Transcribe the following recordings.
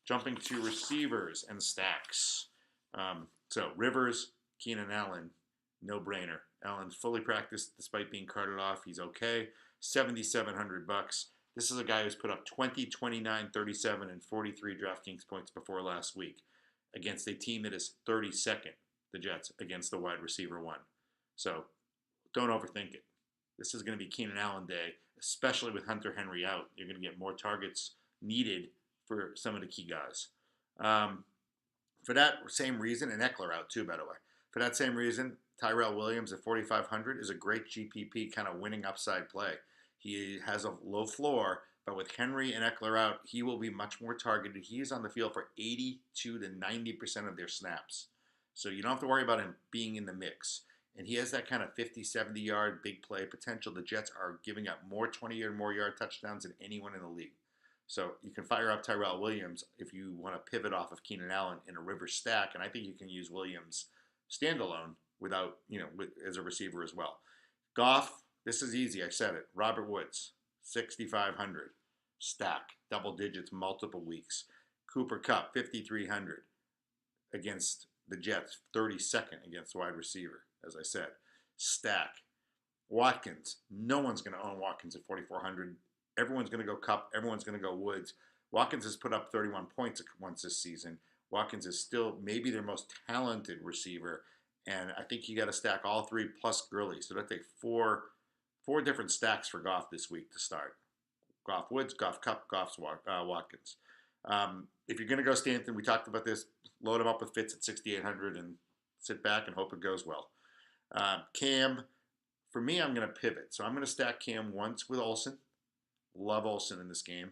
Jumping to receivers and stacks. So Rivers, Keenan Allen, no brainer. Allen fully practiced despite being carted off. He's okay. $7,700. This is a guy who's put up 20, 29, 37, and 43 DraftKings points before last week against a team that is 32nd, the Jets, against the wide receiver one. So don't overthink it. This is going to be Keenan Allen day, especially with Hunter Henry out. You're going to get more targets needed for some of the key guys. For that same reason, and Eckler out too, by the way. For that same reason, Tyrell Williams at 4,500 is a great GPP kind of winning upside play. He has a low floor, but with Henry and Eckler out, he will be much more targeted. He is on the field for 82 to 90% of their snaps. So you don't have to worry about him being in the mix. And he has that kind of 50, 70-yard big play potential. The Jets are giving up more 20 or more yard touchdowns than anyone in the league. So you can fire up Tyrell Williams if you want to pivot off of Keenan Allen in a Rivers stack, and I think you can use Williams standalone without, as a receiver as well. Goff, this is easy. I said it. Robert Woods, 6,500 stack, double digits, multiple weeks. Cooper Kupp, 5,300 against the Jets, 32nd against wide receiver, as I said. Stack. Watkins, no one's going to own Watkins at 4,400. Everyone's going to go Kupp. Everyone's going to go Woods. Watkins has put up 31 points once this season. Watkins is still maybe their most talented receiver, and I think you got to stack all three plus Gurley. So that take four different stacks for Goff this week to start. Goff Woods, Goff Kupp, Goff's Watkins. If you're going to go Stanton, we talked about this. Load him up with Fitz at 6,800 and sit back and hope it goes well. Cam, for me, I'm going to pivot. So I'm going to stack Cam once with Olsen. Love Olsen in this game.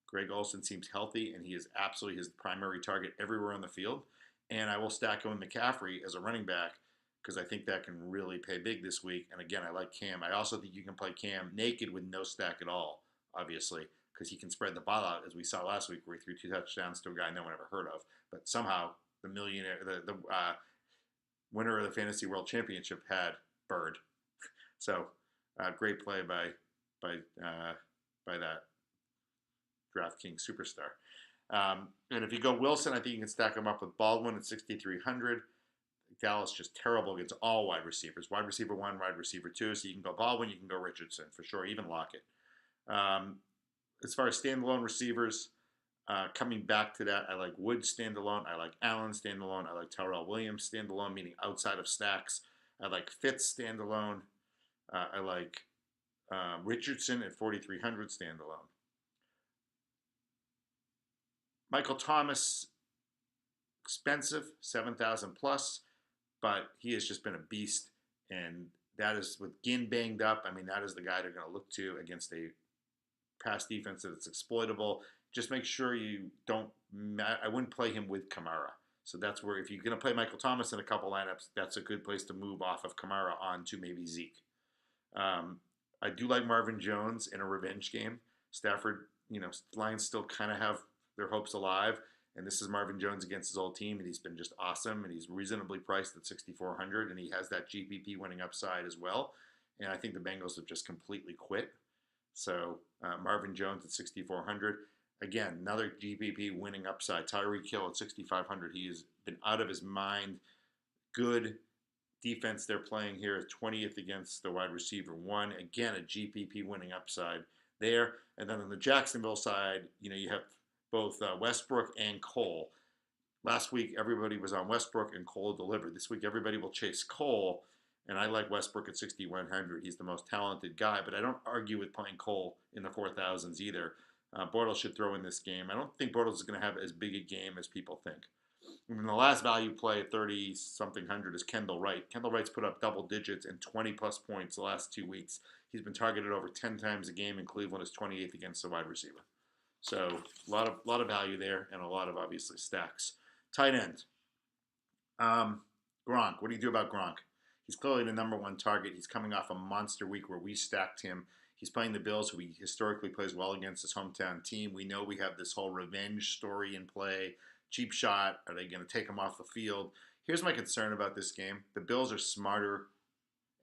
Greg Olsen seems healthy, and he is absolutely his primary target everywhere on the field. And I will stack him with McCaffrey as a running back because I think that can really pay big this week. And again, I like Cam. I also think you can play Cam naked with no stack at all, obviously, because he can spread the ball out, as we saw last week where he threw 2 touchdowns to a guy no one ever heard of. But somehow the winner of the Fantasy World Championship had Bird. So great play by that DraftKings superstar. And if you go Wilson, I think you can stack him up with Baldwin at 6,300. Dallas just terrible against all wide receivers. Wide receiver 1, wide receiver 2. So you can go Baldwin, you can go Richardson for sure, even Lockett. As far as standalone receivers, coming back to that, I like Woods standalone. I like Allen standalone. I like Tyrell Williams standalone, meaning outside of stacks. I like Fitz standalone. I like Richardson at 4,300 standalone. Michael Thomas, expensive, 7,000 plus, but he has just been a beast, and that is with Ginn banged up. I mean, that is the guy they're going to look to against a pass defense that's exploitable. Just make sure you don't. I wouldn't play him with Kamara. So that's where if you're going to play Michael Thomas in a couple lineups, that's a good place to move off of Kamara onto maybe Zeke. I do like Marvin Jones in a revenge game. Stafford, Lions still kind of have their hopes alive, and this is Marvin Jones against his old team, and he's been just awesome, and he's reasonably priced at 6,400, and he has that GPP winning upside as well. And I think the Bengals have just completely quit. So Marvin Jones at 6,400. Again, another GPP winning upside. Tyreek Hill at 6,500. He has been out of his mind. Good defense they're playing here, 20th against the wide receiver 1. Again, a GPP winning upside there. And then on the Jacksonville side, you have both Westbrook and Cole. Last week, everybody was on Westbrook and Cole delivered. This week, everybody will chase Cole, and I like Westbrook at 6,100. He's the most talented guy, but I don't argue with playing Cole in the 4,000s either. Bortles should throw in this game. I don't think Bortles is going to have as big a game as people think. And the last value play at 30-something hundred is Kendall Wright. Kendall Wright's put up double digits and 20-plus points the last 2 weeks. He's been targeted over 10 times a game, and Cleveland is 28th against the wide receiver. So a lot of value there, and a lot of, obviously, stacks. Tight end. Gronk. What do you do about Gronk? He's clearly the number one target. He's coming off a monster week where we stacked him. He's playing the Bills, who he historically plays well against his hometown team. We know we have this whole revenge story in play. Cheap shot. Are they going to take him off the field? Here's my concern about this game. The Bills are smarter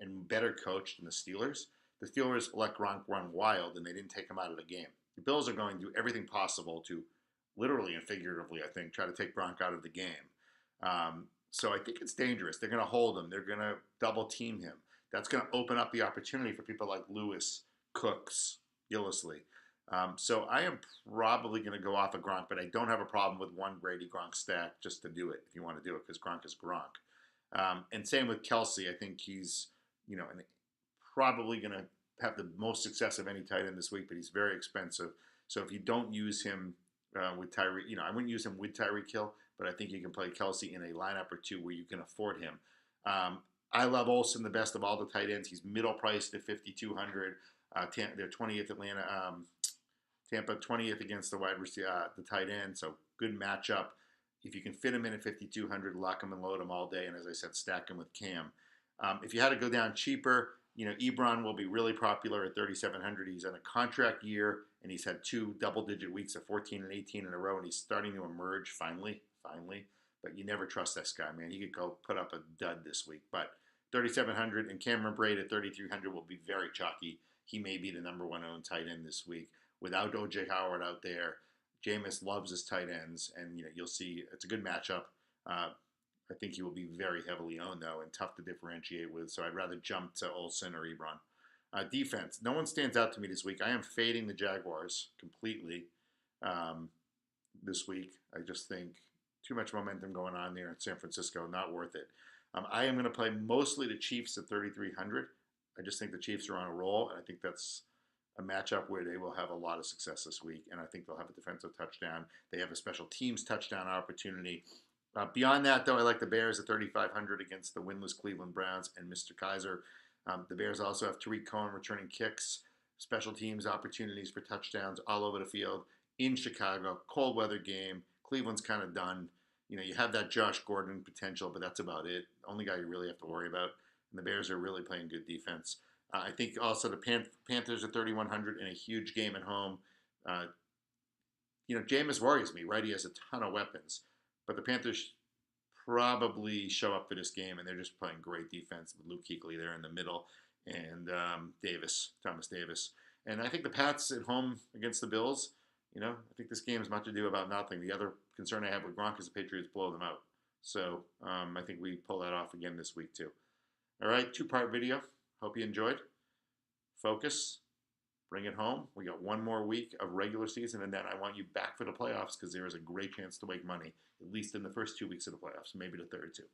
and better coached than the Steelers. The Steelers let Gronk run wild, and they didn't take him out of the game. The Bills are going to do everything possible to literally and figuratively, I think, try to take Gronk out of the game. So I think it's dangerous. They're going to hold him. They're going to double team him. That's going to open up the opportunity for people like Lewis, Cooks, Gillisley. So I am probably going to go off of Gronk, but I don't have a problem with one Brady Gronk stack just to do it if you want to do it because Gronk is Gronk. And same with Kelsey. I think he's, probably going to have the most success of any tight end this week, but he's very expensive. So if you don't use him with Tyreek, I wouldn't use him with Tyreek Hill, but I think you can play Kelsey in a lineup or two where you can afford him. I love Olsen the best of all the tight ends. He's middle priced at 5,200. They're 20th Atlanta, Tampa 20th against the wide receiver, the tight end. So good matchup. If you can fit him in at 5,200, lock him and load him all day. And as I said, stack him with Cam. If you had to go down cheaper, Ebron will be really popular at 3,700. He's on a contract year, and he's had 2 double-digit weeks of 14 and 18 in a row, and he's starting to emerge finally. But you never trust this guy, man. He could go put up a dud this week. But 3,700 and Cameron Braid at 3,300 will be very chalky. He may be the number 1 owned tight end this week. Without O.J. Howard out there, Jameis loves his tight ends, and you'll see it's a good matchup. I think he will be very heavily owned, though, and tough to differentiate with. So I'd rather jump to Olsen or Ebron. Defense. No one stands out to me this week. I am fading the Jaguars completely this week. I just think too much momentum going on there in San Francisco. Not worth it. I am going to play mostly the Chiefs at 3,300. I just think the Chiefs are on a roll, and I think that's a matchup where they will have a lot of success this week, and I think they'll have a defensive touchdown. They have a special teams touchdown opportunity. Beyond that, though, I like the Bears at 3,500 against the winless Cleveland Browns and Mr. Kaiser. The Bears also have Tariq Cohen returning kicks, special teams opportunities for touchdowns all over the field in Chicago. Cold weather game. Cleveland's kind of done. You have that Josh Gordon potential, but that's about it. The only guy you really have to worry about. And the Bears are really playing good defense. I think also the Panthers are 3,100 in a huge game at home. Jameis worries me, right? He has a ton of weapons. But the Panthers probably show up for this game, and they're just playing great defense with Luke Kuechly there in the middle and Thomas Davis. And I think the Pats at home against the Bills, I think this game is much ado about nothing. The other concern I have with Gronk is the Patriots blow them out. So I think we pull that off again this week too. All right, 2-part video. Hope you enjoyed. Focus. Bring it home. We got 1 more week of regular season, and then I want you back for the playoffs because there is a great chance to make money, at least in the first 2 weeks of the playoffs, maybe the third too.